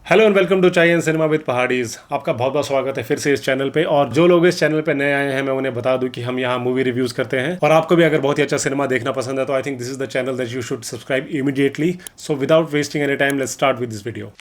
Hello and welcome to चाय and cinema with pahadis. आपका बहुत बहुत स्वागत है फिर से इस चैनल पे। और जो लोग इस चैनल पे नए आए हैं मैं उन्हें बता दूं कि हम यहाँ मूवी रिव्यूज करते हैं और आपको भी अगर बहुत ही अच्छा सिनेमा देखना पसंद है तो I think this is the channel that you should subscribe immediately. So without wasting any time let's start with this video.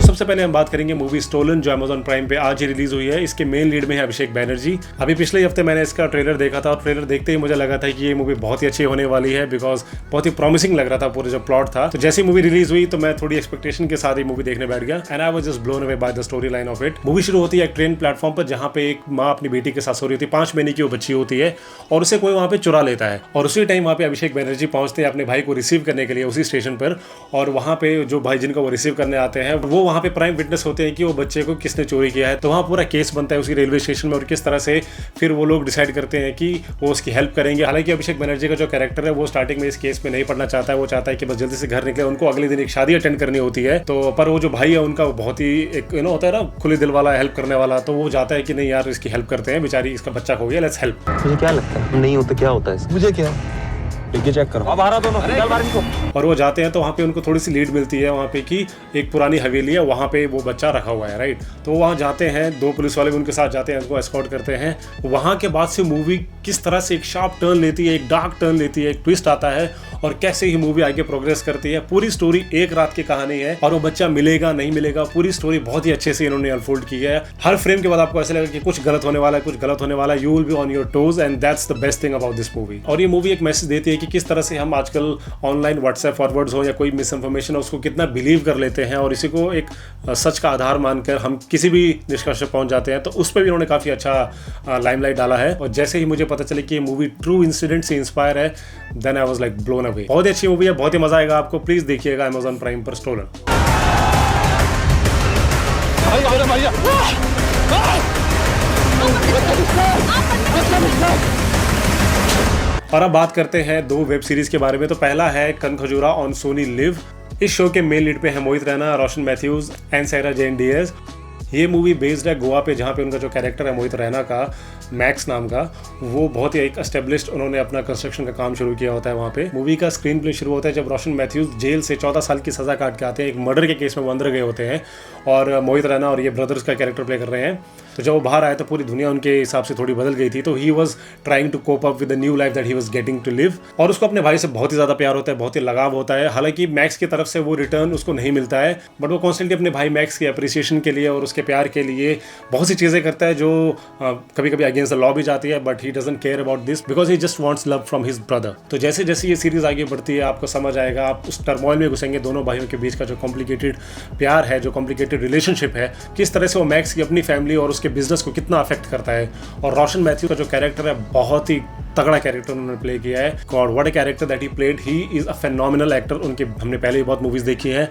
सबसे पहले हम बात करेंगे मूवी स्टोलन जो अमेजॉन प्राइम पे आज ही रिलीज हुई है। इसके मेन लीड में है अभिषेक बैनर्जी। अभी पिछले हफ्ते मैंने इसका ट्रेलर देखा था और ट्रेलर देखते ही मुझे लगा था कि ये मूवी बहुत ही अच्छी होने वाली है बिकॉज बहुत ही प्रॉमिसिंग लग रहा था पूरा जो प्लॉट था। तो जैसी मूवी रिलीज हुई तो मैं थोड़ी एक्सपेक्टेशन के साथ ही मूवी देखने बैठ गया and I was just blown away by the story line of it. Movie शुरू होती है एक ट्रेन प्लेटफॉर्म पर जहाँ पे एक माँ अपनी बेटी के साथ सो रही होती है। 5 महीने की वो बच्ची होती है और उसे कोई वहाँ पे चुरा लेता है और उसी टाइम वहाँ पे अभिषेक बैनर्जी पहुंचते हैं अपने भाई को रिसीव करने के लिए उसी स्टेशन पर। और वहाँ पे जो भाई जिनको वो रिसीव करने आते हैं वो वहाँ पे प्राइम विटनेस होते हैं कि वो बच्चे को किसने चोरी किया है। तो वहाँ पूरा केस बनता है उसी रेलवे स्टेशन में और किस तरह से फिर वो लोग डिसाइड करते हैं कि वो उसकी हेल्प करेंगे। हालांकि अभिषेक बनर्जी का जो कैरेक्टर है वो स्टार्टिंग में इस केस में नहीं पढ़ना चाहता है। वो चाहता है कि बस जल्दी से घर निकले। उनको अगले दिन एक शादी अटेंड करनी होती है तो पर वो जो भाई है उनका बहुत ही एक होता है ना खुले दिल वाला हेल्प करने वाला। तो वो चाहता है कि नहीं यार इसकी हेल्प करते हैं, बेचारी इसका बच्चा खो गया, लेट्स हेल्प। मुझे क्या लगता है नहीं होता क्या होता है मुझे क्या चेक करो अब आ रहा दोनों और वो जाते हैं तो वहाँ पे उनको थोड़ी सी लीड मिलती है वहाँ पे कि एक पुरानी हवेली है वहाँ पे वो बच्चा रखा हुआ है, राइट। तो वहाँ जाते हैं, 2 पुलिस वाले भी उनके साथ जाते हैं, उनको एस्कॉर्ट करते हैं। वहाँ के बाद से मूवी किस तरह से एक शार्प टर्न लेती है, एक डार्क टर्न लेती है, एक ट्विस्ट आता है और कैसे ही मूवी आगे प्रोग्रेस करती है। पूरी स्टोरी एक रात की कहानी है और वो बच्चा मिलेगा नहीं मिलेगा पूरी स्टोरी बहुत ही अच्छे से इन्होंने अनफोल्ड की है। हर फ्रेम के बाद आपको ऐसा लगेगा कि कुछ गलत होने वाला है, कुछ गलत होने वाला है। You will be on your toes and that's the best thing about this movie. और ये मूवी एक मैसेज देती है कि किस तरह से हम आजकल ऑनलाइन व्हाट्सएप फॉरवर्ड्स हो या कोई मिस इन्फॉर्मेशन हो उसको कितना बिलीव कर लेते हैं और इसी को एक सच का आधार मानकर हम किसी भी निष्कर्ष पर पहुंच जाते हैं। तो उस पर भी उन्होंने काफ़ी अच्छा लाइमलाइट डाला है। और जैसे ही मुझे पता चले कि ये मूवी ट्रू इंसिडेंट से इंस्पायर है then I was like blown away. बहुत ही अच्छी मूवी है, बहुत ही मजा आएगा आपको। प्लीज देखिएगा अमेजॉन प्राइम पर स्टोलन। और अब बात करते हैं 2 वेब सीरीज के बारे में। तो पहला है कनखजूरा ऑन सोनी लिव। इस शो के मेन लीड पे है मोहित रैना, रोशन मैथ्यूज एंड सायरा जैन डिएज। ये मूवी बेस्ड है गोवा पे जहाँ पे उनका जो कैरेक्टर है मोहित रैना का, मैक्स नाम का, वो बहुत ही एक एस्टेब्लिश्ड उन्होंने अपना कंस्ट्रक्शन का काम शुरू किया होता है वहाँ पे। मूवी का स्क्रीन प्ले शुरू होता है जब रोशन मैथ्यूज जेल से 14 साल की सज़ा काट के आते हैं। एक मर्डर के केस में वो अंदर गए होते हैं और मोहित रैना और ये ब्रदर्स का कैरेक्टर प्ले कर रहे हैं। तो जब वो बाहर आए तो पूरी दुनिया उनके हिसाब से थोड़ी बदल गई थी। तो he was trying to cope up with the new life that he was getting to live. और उसको अपने भाई से बहुत ही ज़्यादा प्यार होता है, बहुत ही लगाव होता है। हालांकि मैक्स की तरफ से वो रिटर्न उसको नहीं मिलता है बट वो कॉन्स्टेंटली अपने भाई मैक्स की अप्रिसिएशन के लिए और उसके प्यार के लिए बहुत सी चीज़ें करता है जो कभी कभी अगेंस्ट द लॉ भी जाती है but he doesn't care about this because he just wants love from his brother. तो जैसे जैसे ये सीरीज आगे बढ़ती है आपको समझ आएगा, आप उस टर्मोइल में घुसेंगे दोनों भाइयों के बीच का जो कॉम्प्लिकेटेड प्यार है, जो कॉम्प्लिकेटेड रिलेशनशिप है, किस तरह से वो मैक्स की अपनी फैमिली और उसके बिजनेस को कितना अफेक्ट करता है। और रोशन मैथ्यू का जो कैरेक्टर है बहुत ही तगड़ा कैरेक्टर उन्होंने प्ले किया है। God what a character that he played. He is a phenomenal actor. उनके हमने पहले ही बहुत मूवीज देखी हैं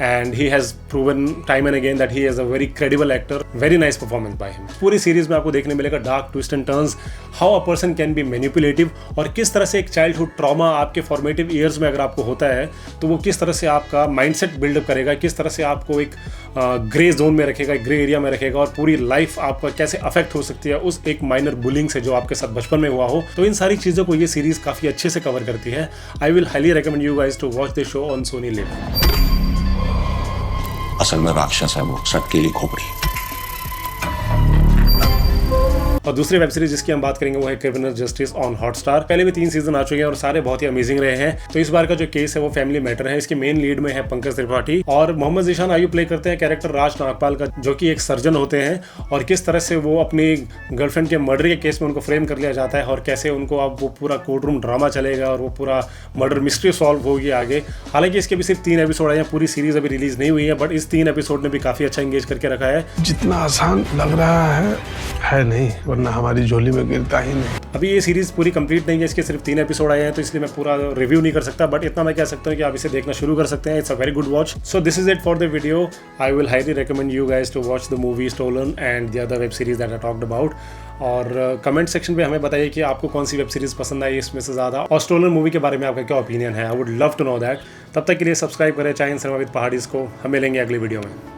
and he has proven time and again that he is a very credible actor. Very nice performance by him. पूरी series में आपको देखने मिलेगा dark twist and turns, how a person can be manipulative और किस तरह से एक चाइल्डहुड ट्रॉमा आपके फॉर्मेटिव ईयर्स में अगर आपको होता है तो वो किस तरह से आपका माइंडसेट बिल्डअप करेगा, किस तरह से आपको एक ग्रे जोन में रखेगा, ग्रे एरिया में रखेगा और पूरी लाइफ आपका कैसे अफेक्ट हो सकती है उस एक माइनर बुलिंग से जो आपके साथ बचपन में हुआ हो। तो इन सारी चीज़ों को ये सीरीज काफ़ी अच्छे से कवर करती है। I will highly recommend you guys to watch this show on Sony LIV. असल में राक्षस है वो, सटकेली खोपड़ी। और दूसरी वेब सीरीज जिसकी हम बात करेंगे वो है क्रिमिनल जस्टिस ऑन हॉटस्टार। पहले भी 3 सीजन आ चुके हैं और सारे बहुत ही अमेजिंग रहे हैं। तो इस बार का जो केस है वो फैमिली मैटर है। इसके मेन लीड में है पंकज त्रिपाठी और मोहम्मद ज़ीशान आयू प्ले करते हैं कैरेक्टर राज नागपाल का, जो कि एक सर्जन होते हैं। और किस तरह से वो अपनी गर्लफ्रेंड के मर्डर के केस में उनको फ्रेम कर लिया जाता है और कैसे उनको अब वो पूरा कोर्ट रूम ड्रामा चलेगा और वो पूरा मर्डर मिस्ट्री सॉल्व होगी आगे। हालांकि इसके भी सिर्फ 3 एपिसोड आए हैं, पूरी सीरीज अभी रिलीज नहीं हुई है बट इस 3 एपिसोड ने भी काफी अच्छा एंगेज करके रखा है। जितना आसान लग रहा है नहीं, वरना हमारी झोली में गिरता ही नहीं। अभी ये सीरीज पूरी कंप्लीट नहीं है, इसके सिर्फ 3 एपिसोड आए हैं तो इसलिए मैं पूरा रिव्यू नहीं कर सकता बट इतना मैं कह सकता हूँ कि आप इसे देखना शुरू कर सकते हैं। It's a very good watch. So this is it for the video. I will highly recommend you guys to watch the movie Stolen and the other web series that I talked about. और comment section पे हमें बताइए कि आपको कौन सी web series पसंद आई इसमें से ज़्यादा और स्टोलन मूवी के बारे में आपका क्या ओपिनियन है। I would love to know that. तब तक के लिए सब्सक्राइब करें चाय एंड सिनेमा विद पहाड़ीज को। हम मिलेंगे अगली वीडियो में।